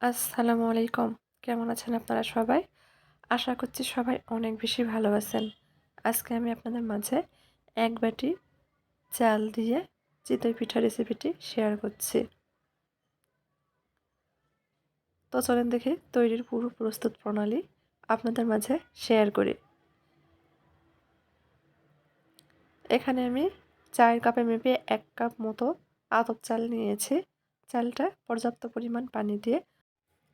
আসসালামু আলাইকুম। কেমন আছেন আপনারা সবাই? আশা করছি সবাই অনেক বেশি ভালো আছেন। আজকে আমি আপনাদের মাঝে ১ বাটি চাল দিয়ে চিতই পিঠা রেসিপিটি শেয়ার করছি। তো চলেন দেখি তৈরির পুরো প্রস্তুত প্রণালী আপনাদের মাঝে শেয়ার করি। এখানে আমি চায়ের কাপে মেপে ১ কাপ মতো আতপ চাল নিয়েছি। চালটা পর্যাপ্ত পরিমাণ পানি দিয়ে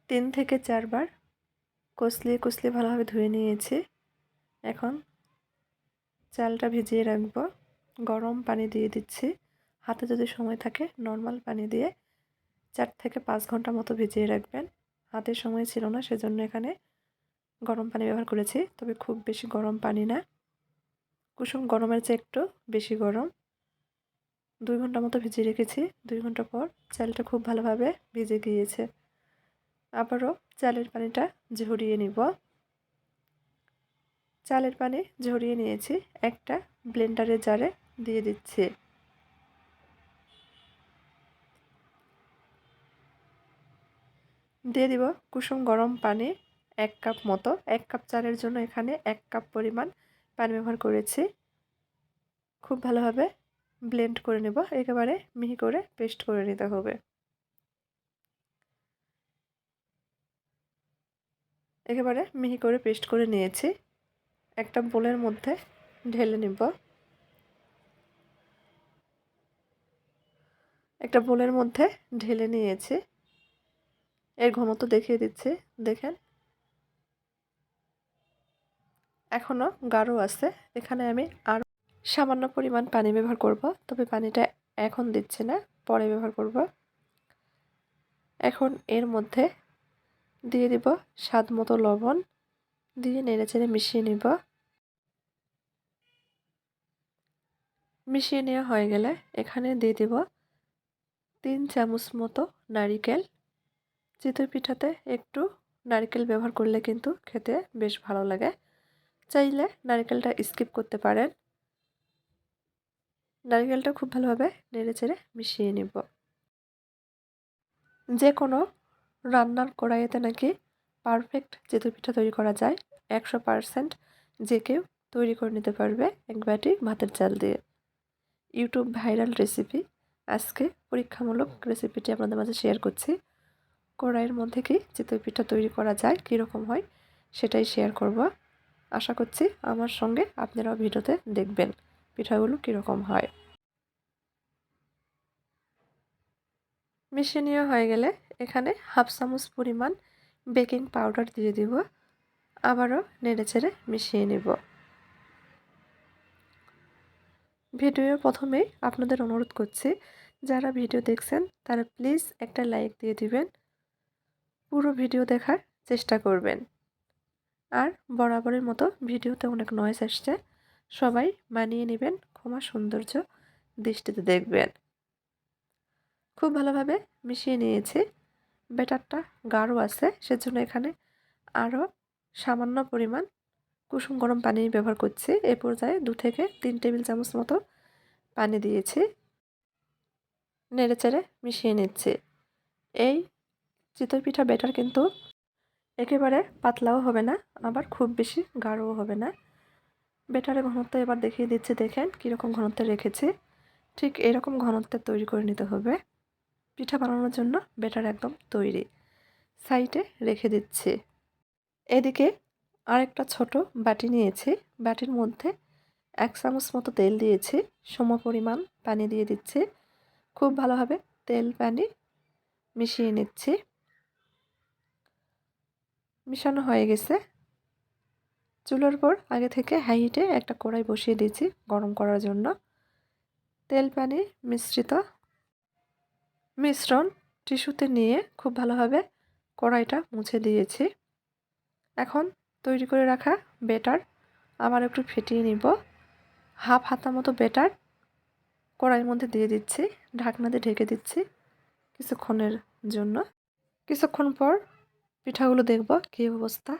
৩ থেকে ৪ বার কষলিয়ে ভালোভাবে ধুয়ে নিয়েছি। এখন চালটা ভিজিয়ে রাখবো। গরম পানি দিয়ে দিচ্ছি। হাতে যদি সময় থাকে নরমাল পানি দিয়ে ৪ থেকে ৫ ঘন্টা মতো ভিজিয়ে রাখবেন। হাতে সময় ছিল না সেজন্য এখানে গরম পানি ব্যবহার করেছি। তবে খুব বেশি গরম পানি না। কুসুম গরমের চেয়ে একটু বেশি গরম। ২ ঘন্টা মতো ভিজিয়ে রেখেছি। ২ ঘন্টা পর চালটা খুব ভালোভাবে ভিজে গিয়েছে। আবারও চালের পানিটা ঝরিয়ে নিব। চালের পানি ঝরিয়ে নিয়েছি। একটা ব্লেন্ডারের জারে দিয়ে দিচ্ছি। দিয়ে দিব কুসুম গরম পানি ১ কাপ মতো। ১ কাপ চালের জন্য এখানে ১ কাপ পরিমাণ পানি ব্যবহার করেছি। খুব ভালোভাবে ব্লেন্ড করে নেব। একেবারে মিহি করে পেস্ট করে নিতে হবে। একেবারে মিহি করে পেস্ট করে নিয়েছি। একটা বোলের মধ্যে ঢেলে নিব। একটা বোলের মধ্যে ঢেলে নিয়েছি। এর ঘনত্ব দেখিয়ে দিচ্ছি। দেখেন এখনো গাঢ় আছে। এখানে আমি আরও সামান্য পরিমাণ পানি ব্যবহার করব। তবে পানিটা এখন দিচ্ছি না, পরে ব্যবহার করব। এখন এর মধ্যে দিয়ে দিব স্বাদ মতো লবণ, দিয়ে নেড়েচেড়ে মিশিয়ে নিব। মিশিয়ে নেওয়া হয়ে গেলে এখানে দিয়ে দিব ৩ চামচ মতো নারিকেল। চিতই পিঠাতে একটু নারকেল ব্যবহার করলে কিন্তু খেতে বেশ ভালো লাগে। চাইলে নারকেলটা স্কিপ করতে পারেন। নারকেলটা খুব ভালোভাবে নেড়েচেড়ে মিশিয়ে নিব। যে কোনো রান্নার কড়াইতে নাকি পারফেক্ট চিতই পিঠা তৈরি করা যায়। ১০০% যে কেউ তৈরি করে নিতে পারবে ১ বাটি ভাতের চাল দিয়ে। YouTube viral recipe. আজকে পরীক্ষামূলক রেসিপিটি আপনাদের মাঝে শেয়ার করছি। কড়াইয়ের মধ্যে কি চিতই পিঠা তৈরি করা যায়, কীরকম হয় সেটাই শেয়ার করব। আশা করছি আমার সঙ্গে আপনারাও ভিডিওতে দেখবেন পিঠাগুলো কীরকম হয়। মিশিয়ে নেওয়া হয়ে গেলে এখানে 1/2 চামচ পরিমাণ বেকিং পাউডার দিয়ে দিব। আবারও নেড়েচেড়ে মিশিয়ে নিব। ভিডিওর প্রথমেই আপনাদের অনুরোধ করছি, যারা ভিডিও দেখছেন তারা প্লিজ একটা লাইক দিয়ে দিবেন। পুরো ভিডিও দেখার চেষ্টা করবেন। আর বরাবরের মতো ভিডিওতে অনেক নয়েজ আসছে, সবাই মানিয়ে নেবেন, ক্ষমা সৌন্দর্য দৃষ্টিতে দেখবেন। খুব ভালোভাবে মিশিয়ে নিয়েছি। ব্যাটারটা গাঢ় আছে সেজন্য এখানে আরও সামান্য পরিমাণ কুসুম গরম পানি ব্যবহার করছি। এ পর্যায়ে 2 থেকে 3 টেবিল চামচ মতো পানি দিয়েছি। নেড়েচেড়ে মিশিয়ে নিচ্ছি। এই চিতই পিঠা ব্যাটার কিন্তু একেবারে পাতলাও হবে না, আবার খুব বেশি গাঢ়ও হবে না। ব্যাটারের ঘনত্ব এবার দেখিয়ে দিচ্ছি, দেখেন কীরকম ঘনত্বে রেখেছি। ঠিক এরকম ঘনত্বে তৈরি করে নিতে হবে। পিঠা বানানোর জন্য ব্যাটার একদম তৈরি। সাইডে রেখে দিচ্ছি। এদিকে আরেকটা ছোট বাটি নিয়েছি। বাটির মধ্যে 1 চামচ মতো তেল দিয়েছি। সমপরিমাণ পানি দিয়ে দিচ্ছি। খুব ভালোভাবে তেল পানি মিশিয়ে নিচ্ছি। মিশানো হয়ে গেছে। চুলার উপর আগে থেকে হাই হিটে একটা কড়াই বসিয়ে দিয়েছি গরম করার জন্য। তেল পানি মিশ্রণ টিস্যুতে নিয়ে খুব ভালোভাবে কড়াইটা মুছে দিয়েছি। এখন তৈরি করে রাখা ব্যাটার আবার একটু ফেটিয়ে নিব। হাফ হাতা মতো ব্যাটার কড়াইয়ের মধ্যে দিয়ে দিচ্ছি। ঢাকনা দিয়ে ঢেকে দিচ্ছি কিছুক্ষণের জন্য। কিছুক্ষণ পর পিঠাগুলো দেখব কী অবস্থা।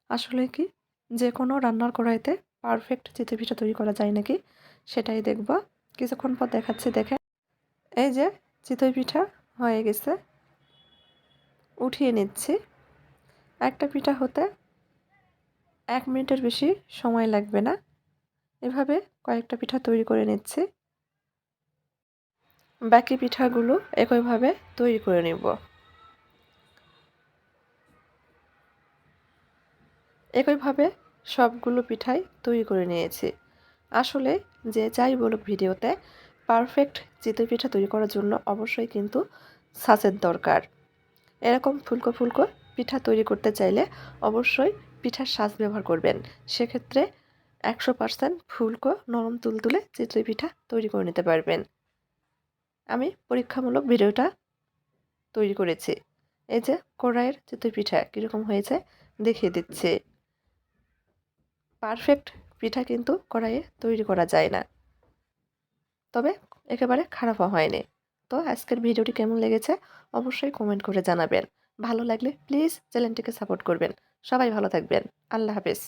আসলে কি যে কোনো রান্নার কড়াইতে পারফেক্ট চিতই পিঠা তৈরি করা যায় নাকি সেটাই দেখব। কিছুক্ষণ পর দেখাচ্ছি, দেখেন এই যে চিতই পিঠা হয়ে গেছে। উঠিয়ে নিচ্ছি। একটা পিঠা হতে 1 মিনিটের বেশি সময় লাগবে না। এভাবে কয়েকটা পিঠা তৈরি করে নিচ্ছি। বাকি পিঠাগুলো একইভাবে তৈরি করে নেব। একইভাবে সবগুলো পিঠাই তৈরি করে নিয়েছি। আসলে যে যাই বলুক ভিডিওতে, পারফেক্ট চিতই পিঠা তৈরি করার জন্য অবশ্যই কিন্তু ছাঁচের দরকার। এরকম ফুলকো ফুলকো পিঠা তৈরি করতে চাইলে অবশ্যই পিঠার ছাঁচ ব্যবহার করবেন। সেক্ষেত্রে 100% ফুলকো নরম তুলতুলে চিতই পিঠা তৈরি করে নিতে পারবেন। আমি পরীক্ষামূলক ভিডিওটা তৈরি করেছি। এই যে কড়াইয়ের চিতই পিঠা কীরকম হয়েছে দেখিয়ে দিচ্ছি। পারফেক্ট পিঠা কিন্তু কড়াইয়ে তৈরি করা যায় না, তবে একেবারে খারাপও হয়নি। তো আজকের ভিডিওটি কেমন লেগেছে অবশ্যই কমেন্ট করে জানাবেন। ভালো লাগলে প্লিজ চ্যানেলটিকে সাপোর্ট করবেন। সবাই ভালো থাকবেন। আল্লাহ হাফেজ।